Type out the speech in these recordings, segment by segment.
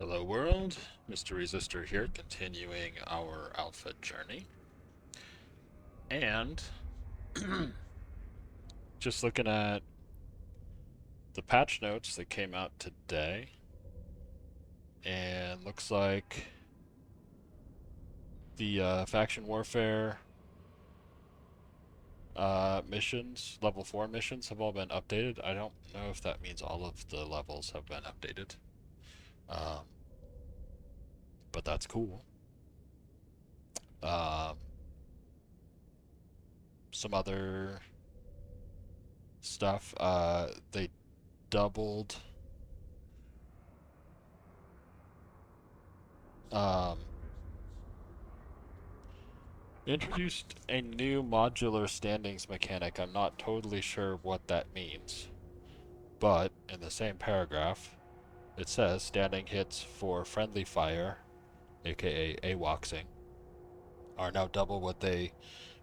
Hello world, Mr. Resistor here, continuing our alpha journey. And just looking at the patch notes that came out today, and looks like the faction warfare missions, level 4 missions, have all been updated. I don't know if that means all of the levels have been updated, um, but that's cool. Um, some other stuff, they doubled um, introduced a new modular standings mechanic. I'm not totally sure what that means. But in the same paragraph, it says standing hits for friendly fire, aka AWACSing, are now double what they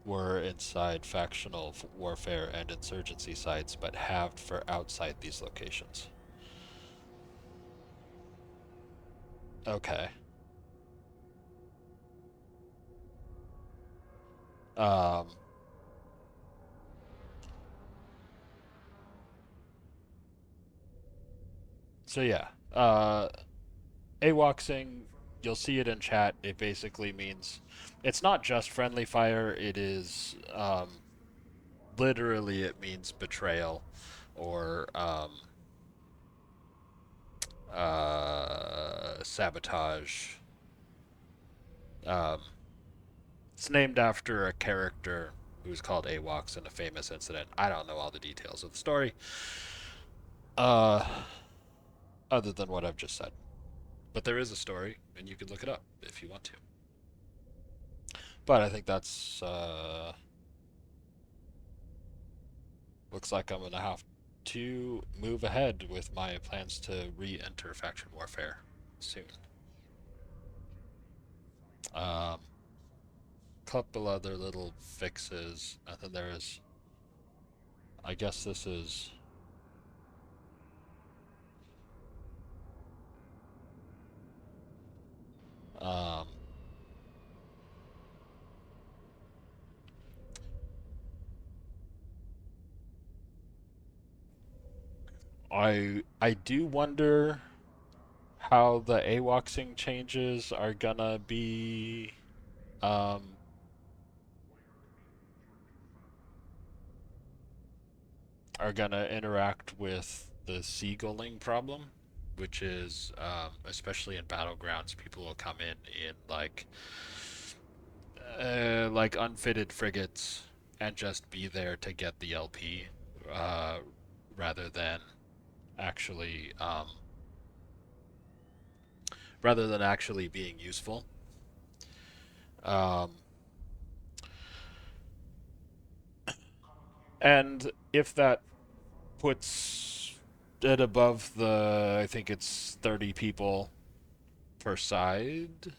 were inside factional warfare and insurgency sites, but halved for outside these locations. Okay. Um, so yeah. AWACSing, you'll see it in chat. It basically means it's not just friendly fire. It is literally it means betrayal or sabotage. Um, it's named after a character who's called AWACS in a famous incident. I don't know all the details of the story, uh, other than what I've just said. But there is a story, and you can look it up if you want to. But I think that's looks like I'm gonna have to move ahead with my plans to re-enter faction warfare soon. Um, Couple other little fixes, and then there's, I guess this is, um, I do wonder how the AWACSing changes um, are gonna interact with the seagulling problem, which is especially in battlegrounds, people will come in like unfitted frigates and just be there to get the LP, uh, rather than actually being useful. Um, and if that puts it above I think it's 30 people per side.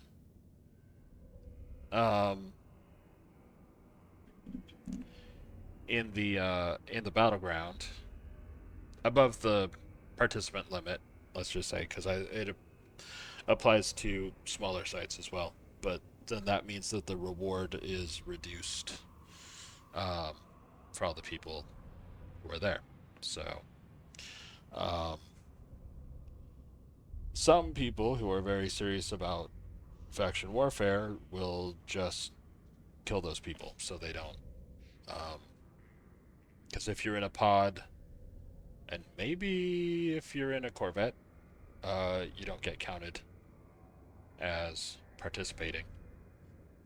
Um, in the battleground, above the participant limit, let's just say, because it applies to smaller sites as well. But then that means that the reward is reduced um, for all the people who are there. So um, some people who are very serious about faction warfare will just kill those people so they don't. Because if you're in a pod, and maybe if you're in a Corvette, you don't get counted as participating,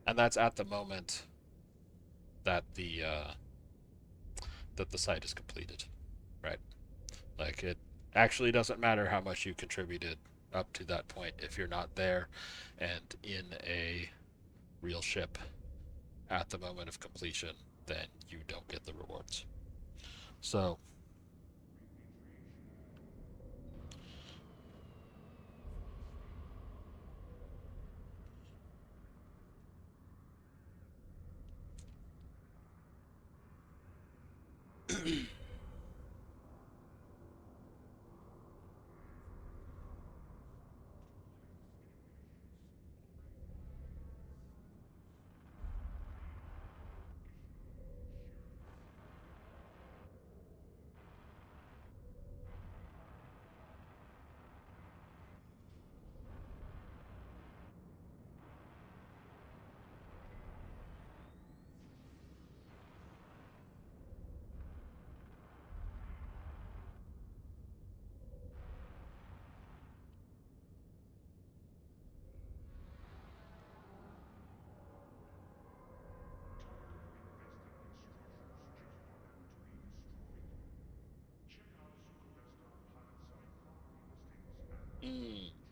and that's at the moment that the site is completed, right? Like it actually doesn't matter how much you contributed up to that point if you're not there and in a real ship at the moment of completion, then you don't get the rewards. So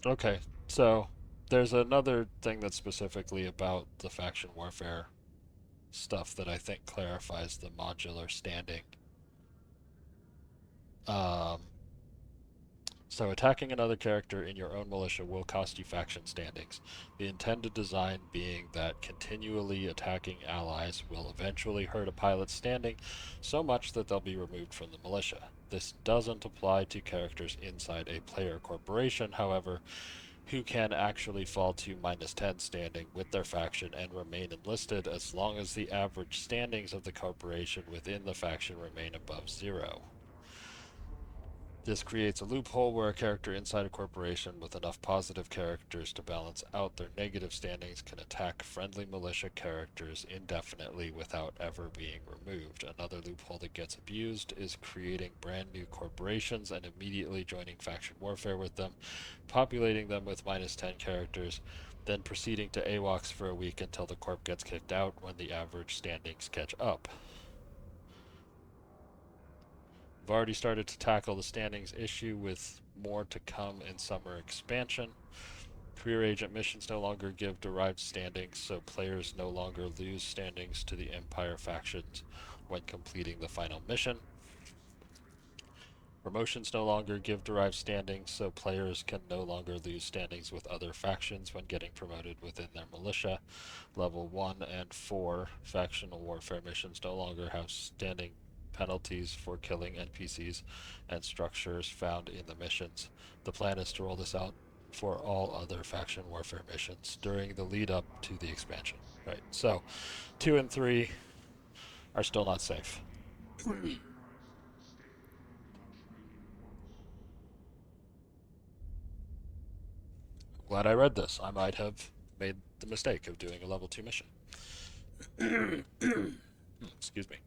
Okay, so there's another thing that's specifically about the faction warfare stuff that I think clarifies the modular standing. Um, so attacking another character in your own militia will cost you faction standings. The intended design being that continually attacking allies will eventually hurt a pilot's standing so much that they'll be removed from the militia. This doesn't apply to characters inside a player corporation, however, who can actually fall to -10 standing with their faction and remain enlisted as long as the average standings of the corporation within the faction remain above 0. This creates a loophole where a character inside a corporation with enough positive characters to balance out their negative standings can attack friendly militia characters indefinitely without ever being removed. Another loophole that gets abused is creating brand new corporations and immediately joining faction warfare with them, populating them with -10 characters, then proceeding to AWOCs for a week until the corp gets kicked out when the average standings catch up. We've already started to tackle the standings issue with more to come in summer expansion. Career agent missions no longer give derived standings, so players no longer lose standings to the Empire factions when completing the final mission. Promotions no longer give derived standings, so players can no longer lose standings with other factions when getting promoted within their militia. Level 1 and 4 factional warfare missions no longer have standing penalties for killing NPCs and structures found in the missions. The plan is to roll this out for all other faction warfare missions during the lead up to the expansion. Right, so 2 and 3 are still not safe. Glad I read this. I might have made the mistake of doing a level 2 mission. Excuse me.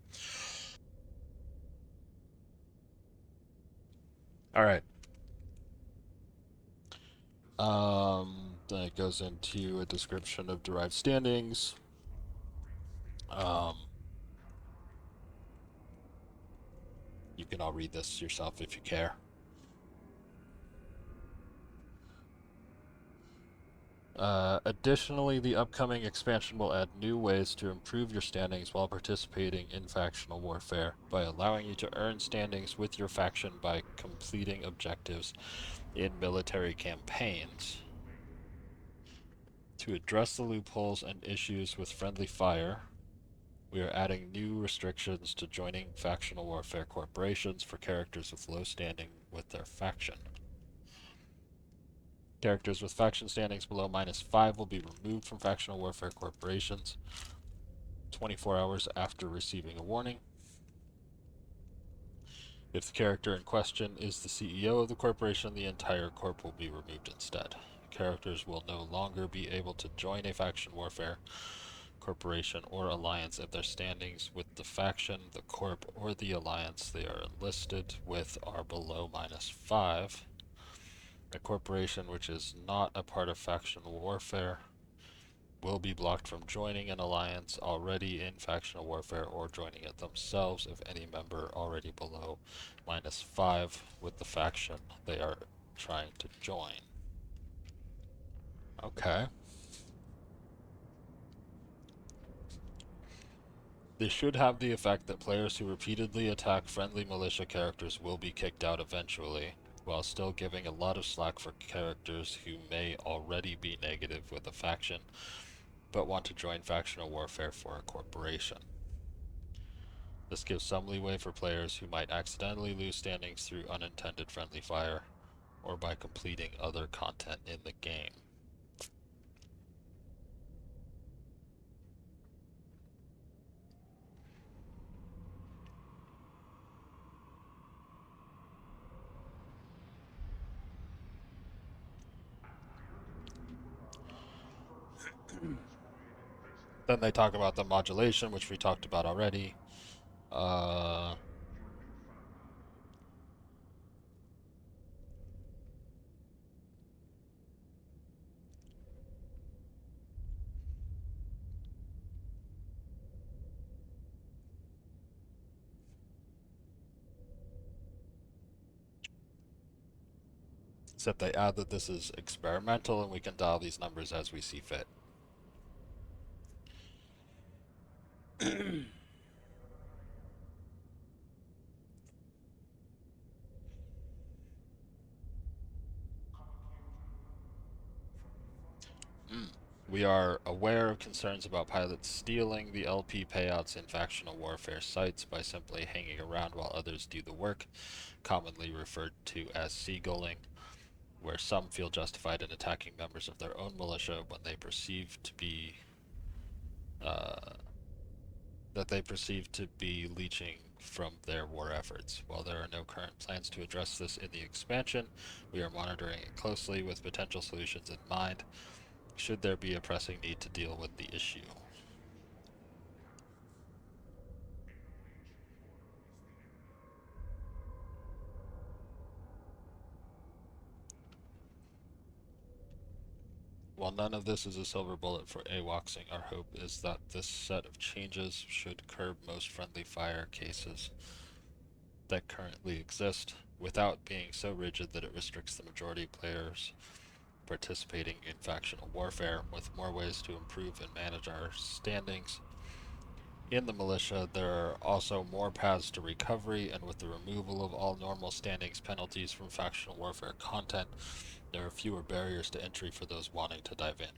All right. Then it goes into a description of derived standings. Um, you can all read this yourself if you care. Additionally, the upcoming expansion will add new ways to improve your standings while participating in factional warfare by allowing you to earn standings with your faction by completing objectives in military campaigns. To address the loopholes and issues with friendly fire, we are adding new restrictions to joining factional warfare corporations for characters with low standing with their faction. Characters with faction standings below -5 will be removed from factional warfare corporations 24 hours after receiving a warning. If the character in question is the CEO of the corporation, the entire corp will be removed instead. Characters will no longer be able to join a faction warfare corporation or alliance if their standings with the faction, the corp, or the alliance they are enlisted with are below -5. A corporation which is not a part of factional warfare will be blocked from joining an alliance already in factional warfare or joining it themselves if any member already below -5 with the faction they are trying to join. Okay. This should have the effect that players who repeatedly attack friendly militia characters will be kicked out eventually, while still giving a lot of slack for characters who may already be negative with a faction, but want to join factional warfare for a corporation. This gives some leeway for players who might accidentally lose standings through unintended friendly fire, or by completing other content in the game. Then they talk about the modulation, which we talked about already. Uh, Except they add that this is experimental and we can dial these numbers as we see fit. We are aware of concerns about pilots stealing the LP payouts in factional warfare sites by simply hanging around while others do the work, commonly referred to as seagulling, where some feel justified in attacking members of their own militia when they perceive to be that they perceive to be leeching from their war efforts. While there are no current plans to address this in the expansion, we are monitoring it closely with potential solutions in mind, should there be a pressing need to deal with the issue. While none of this is a silver bullet for AWACSing, our hope is that this set of changes should curb most friendly fire cases that currently exist, without being so rigid that it restricts the majority of players participating in factional warfare, with more ways to improve and manage our standings. In the militia, there are also more paths to recovery, and with the removal of all normal standings penalties from factional warfare content, there are fewer barriers to entry for those wanting to dive in.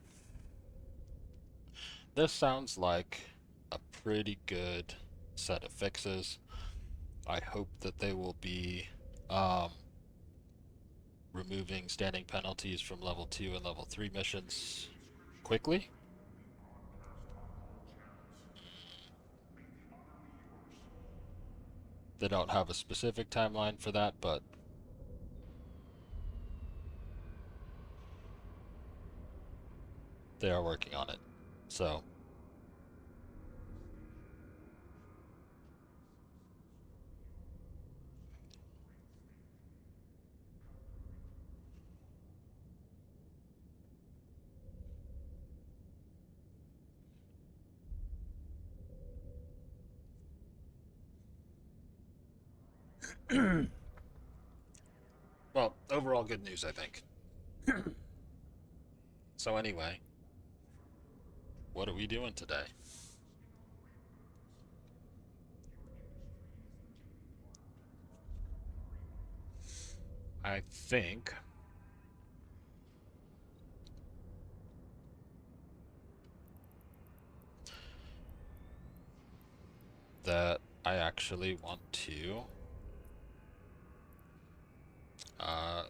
This sounds like a pretty good set of fixes. I hope that they will be removing standing penalties from level 2 and level 3 missions quickly. They don't have a specific timeline for that, but they are working on it. So, well, overall good news, I think. So anyway, what are we doing today? I think that I actually want to uh,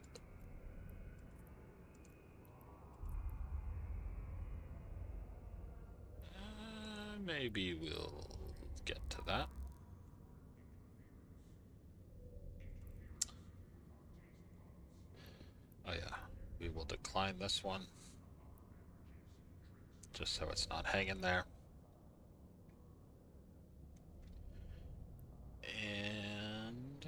maybe we'll get to that. Oh yeah, we will decline this one, just so it's not hanging there. And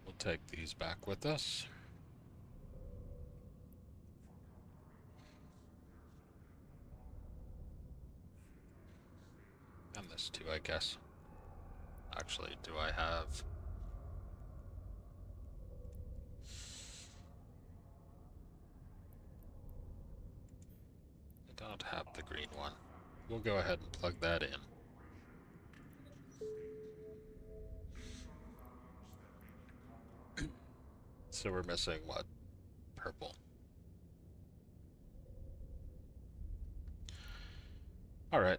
we'll take these back with us. And this too, I guess. Actually, do I have... I don't have the green one. We'll go ahead and plug that in. So we're missing what? Purple. Alright.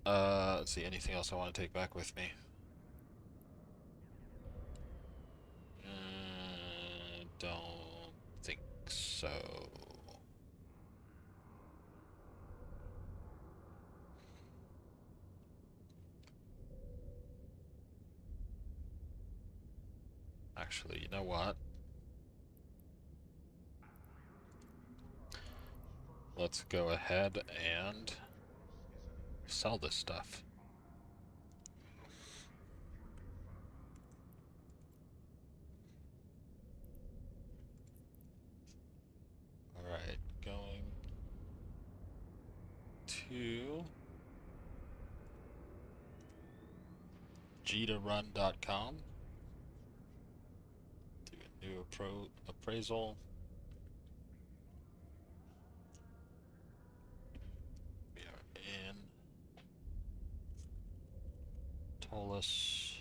Let's see, anything else I want to take back with me? Don't think so. Actually, you know what? Let's go ahead and sell this stuff. Alright, going to g2run.com. Do a new appraisal. We are in Tolus.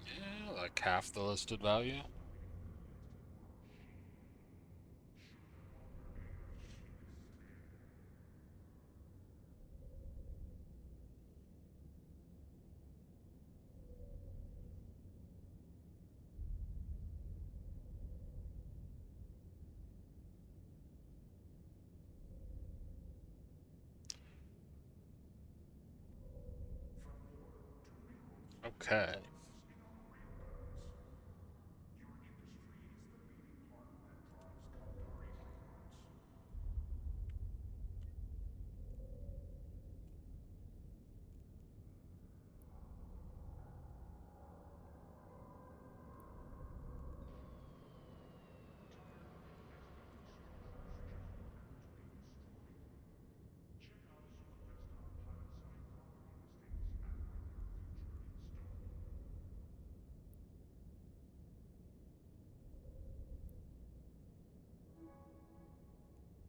Yeah, like half the listed value. Okay.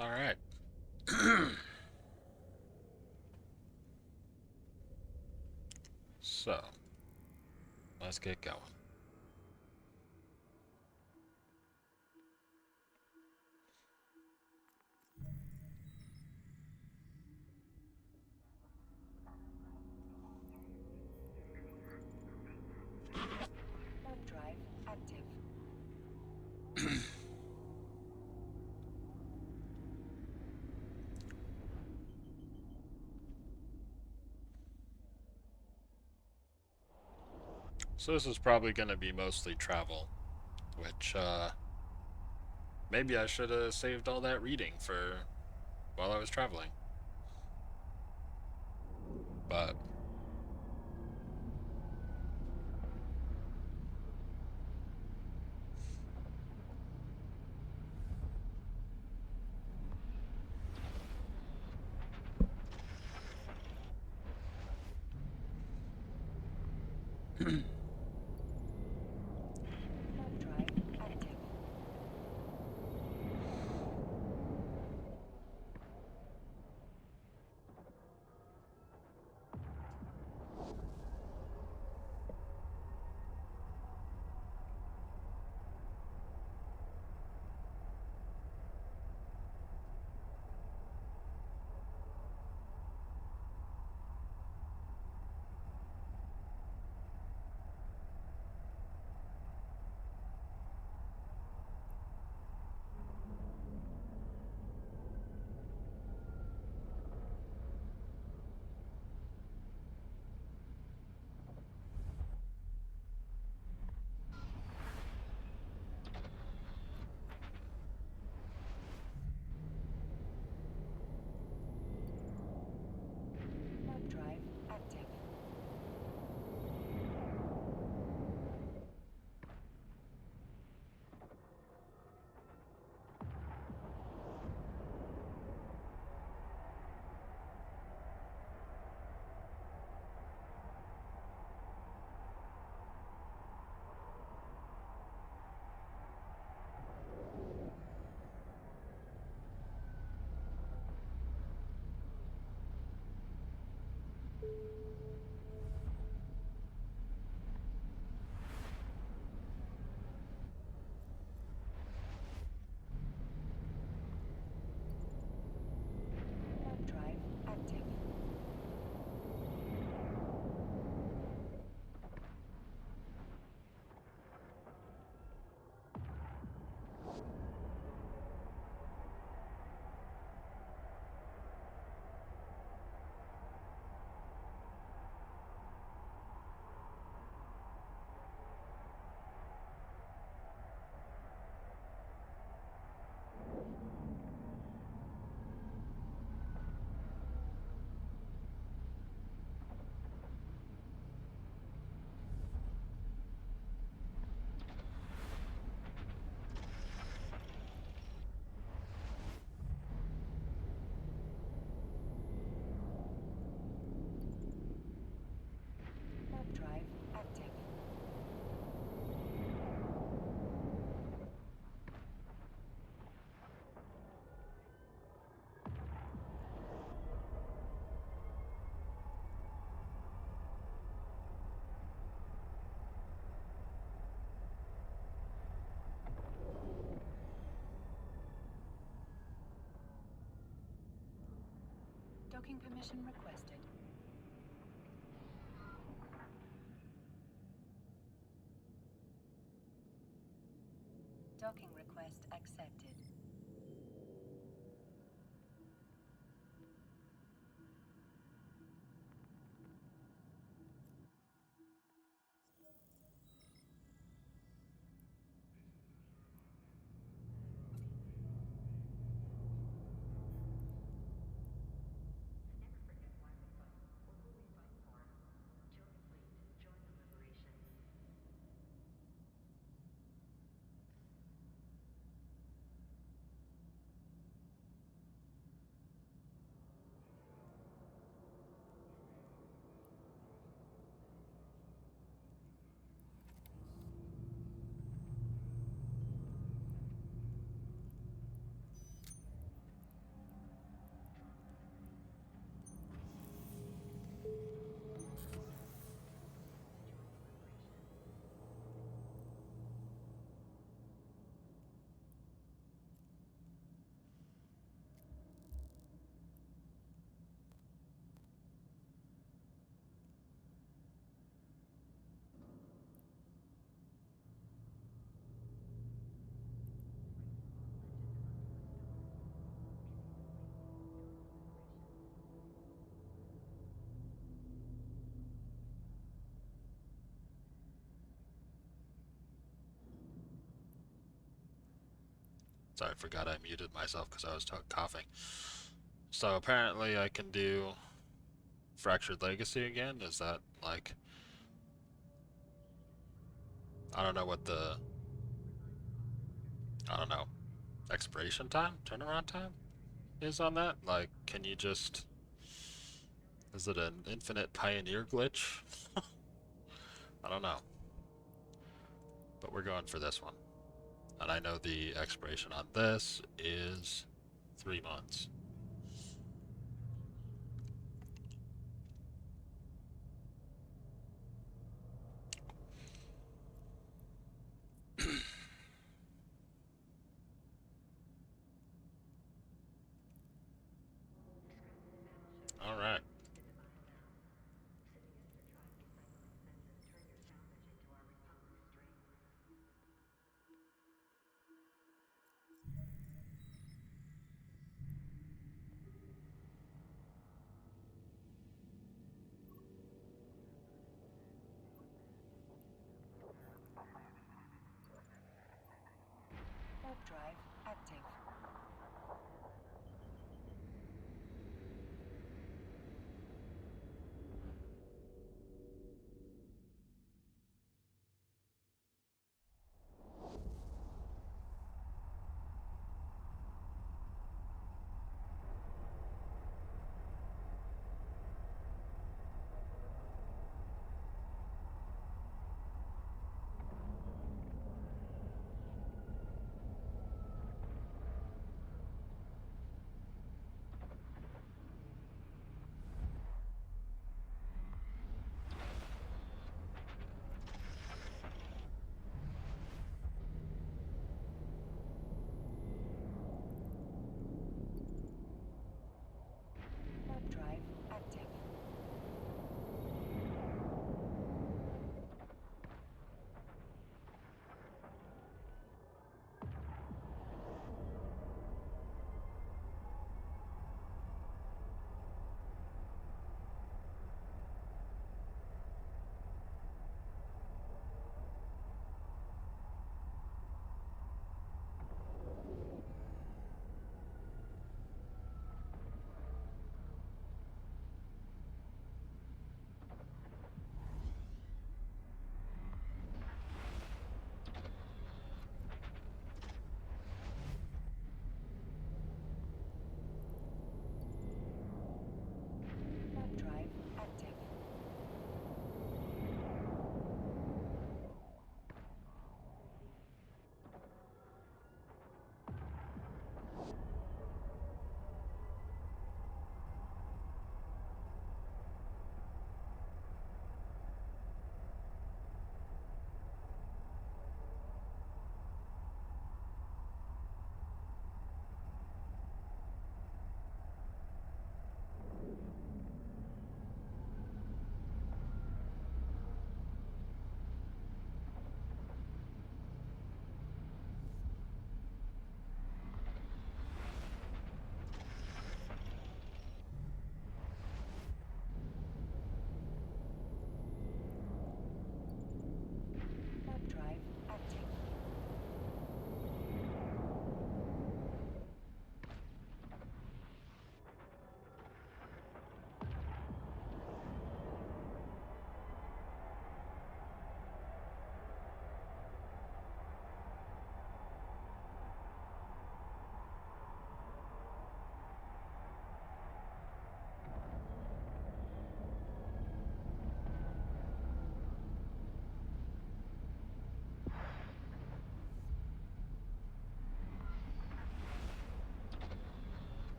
All right. So, let's get going. Warp drive active. So this is probably going to be mostly travel, which maybe I should have saved all that reading for while I was traveling. But Warp drive active. Warp drive active. Warp drive active. Docking permission requested. Docking request accepted. Never forget why we fight or who we fight for. Join the fleet, join the liberation. Sorry, I forgot I muted myself because I was coughing. So apparently I can do Fractured Legacy again. Is that like... I don't know what the... I don't know. Expiration time? Turnaround time? Is on that? Like, can you just... Is it an infinite pioneer glitch? I don't know. But we're going for this one. And I know the expiration on this is 3 months. Alright. Warp drive active.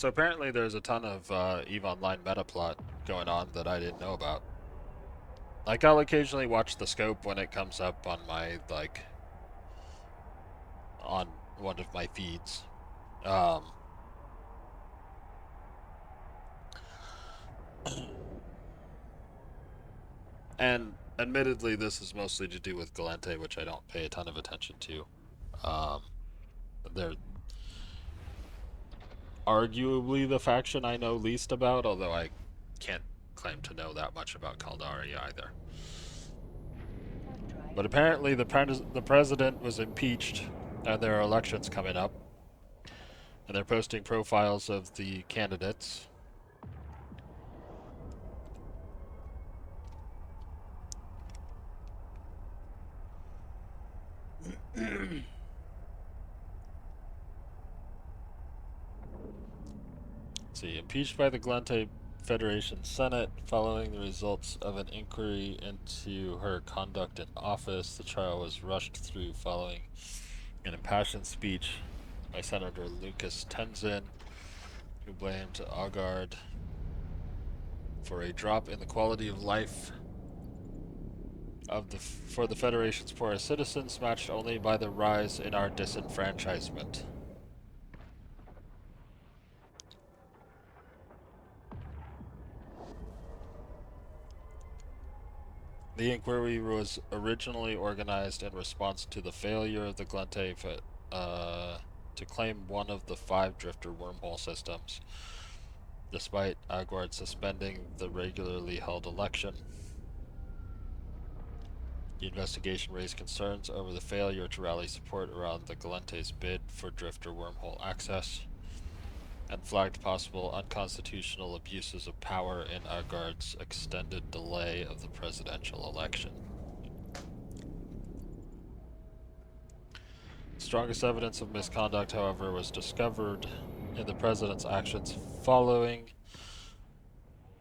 So apparently there's a ton of EVE Online meta plot going on that I didn't know about. Like, I'll occasionally watch the scope when it comes up on my, like, on one of my feeds. Um, and admittedly, this is mostly to do with Galente, which I don't pay a ton of attention to. They're arguably the faction I know least about, although I can't claim to know that much about Caldari either. Warp drive. But apparently the president was impeached, and there are elections coming up, and they're posting profiles of the candidates. Let's see, impeached by the Galente Federation Senate following the results of an inquiry into her conduct in office. The trial was rushed through following an impassioned speech by Senator Lucas Tenzin, who blamed Agard for a drop in the quality of life for the Federation's poorest citizens, matched only by the rise in our disenfranchisement. The inquiry was originally organized in response to the failure of the Galente to claim one of the 5 drifter wormhole systems, despite Agard suspending the regularly held election. The investigation raised concerns over the failure to rally support around the Galente's bid for drifter wormhole access, and flagged possible unconstitutional abuses of power in Agard's extended delay of the presidential election. Strongest evidence of misconduct, however, was discovered in the president's actions following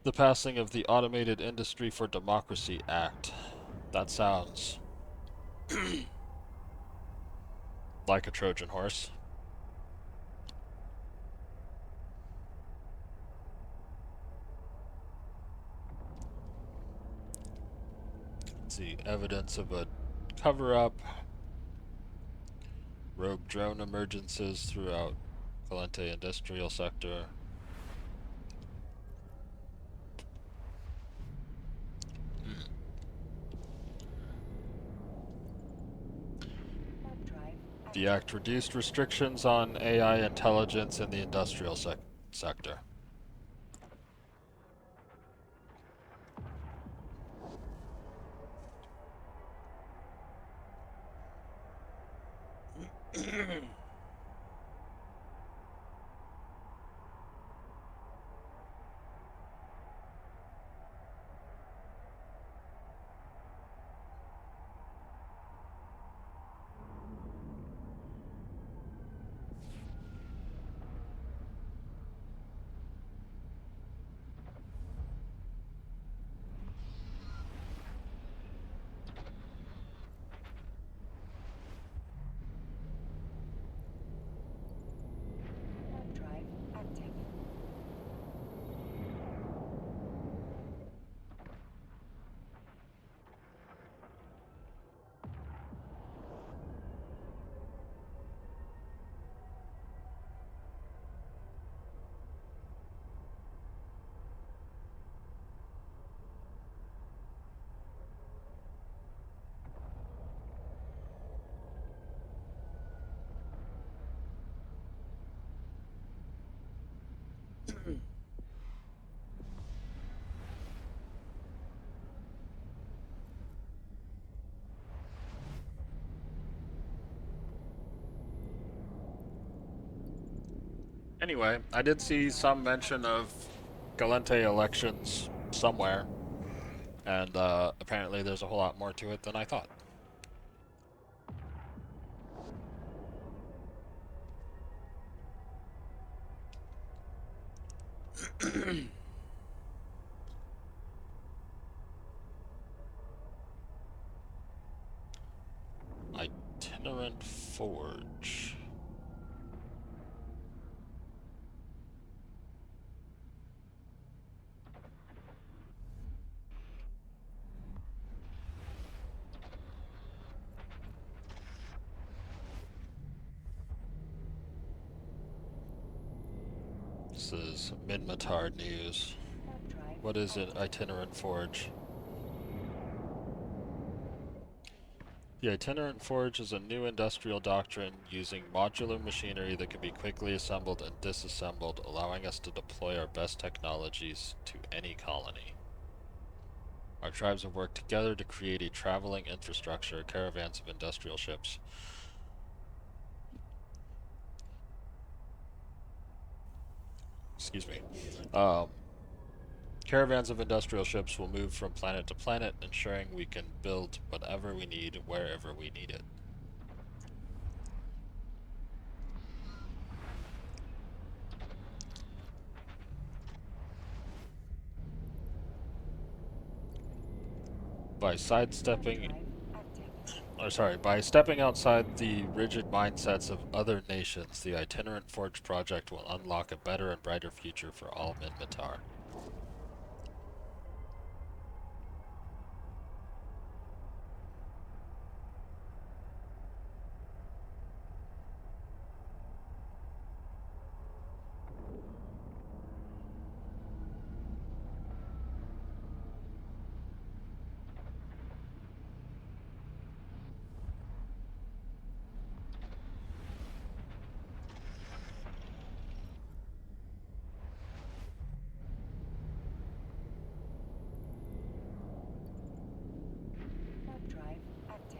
the passing of the Automated Industry for Democracy Act. That sounds like a Trojan horse. Let's see, evidence of a cover-up, rogue drone emergences throughout Galente industrial sector. Warp drive. The act reduced restrictions on AI intelligence in the industrial sector. Warp drive active. Anyway, I did see some mention of Galente elections somewhere, and apparently there's a whole lot more to it than I thought. Itinerant Forge. This is Minmatar news. Warp drive What is an active. itinerant forge? The itinerant forge is a new industrial doctrine using modular machinery that can be quickly assembled and disassembled, allowing us to deploy our best technologies to any colony. Our tribes have worked together to create a traveling infrastructure, caravans of industrial ships. Excuse me. Caravans of industrial ships will move from planet to planet, ensuring we can build whatever we need wherever we need it. By Warp sidestepping, drive active. by stepping outside the rigid mindsets of other nations, the Itinerant Forge project will unlock a better and brighter future for all Minmatar. Warp drive active.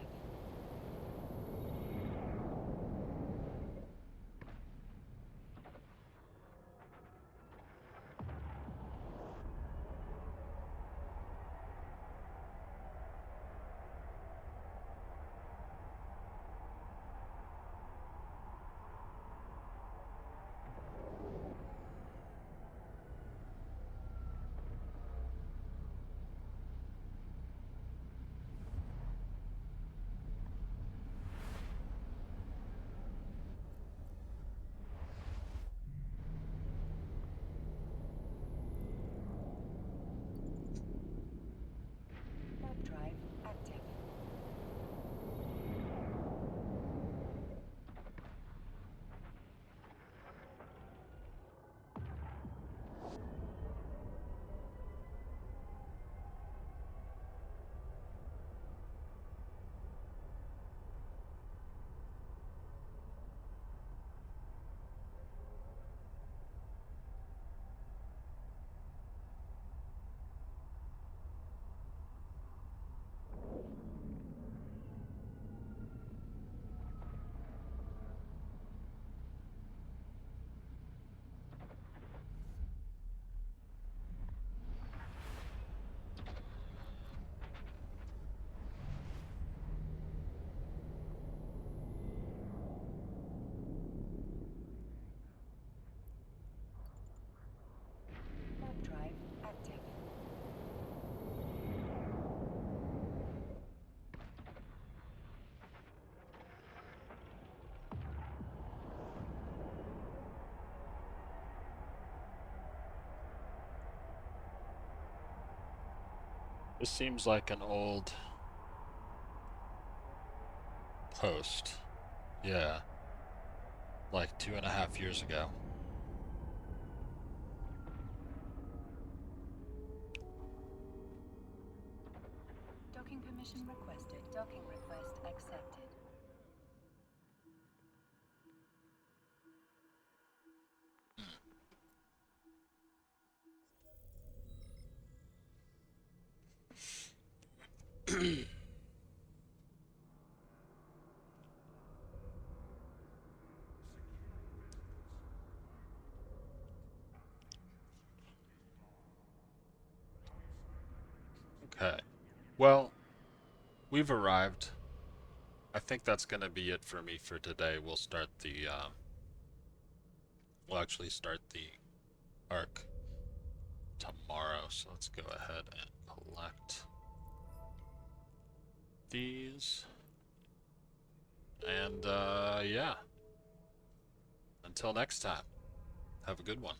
Warp drive active. Warp drive active. This seems like an old post. Yeah. Like 2.5 years ago. Docking permission requested. Docking request accepted. Okay. Well, we've arrived. I think that's gonna be it for me for today. We'll actually start the arc tomorrow. So let's go ahead and collect these. And yeah. Until next time. Have a good one.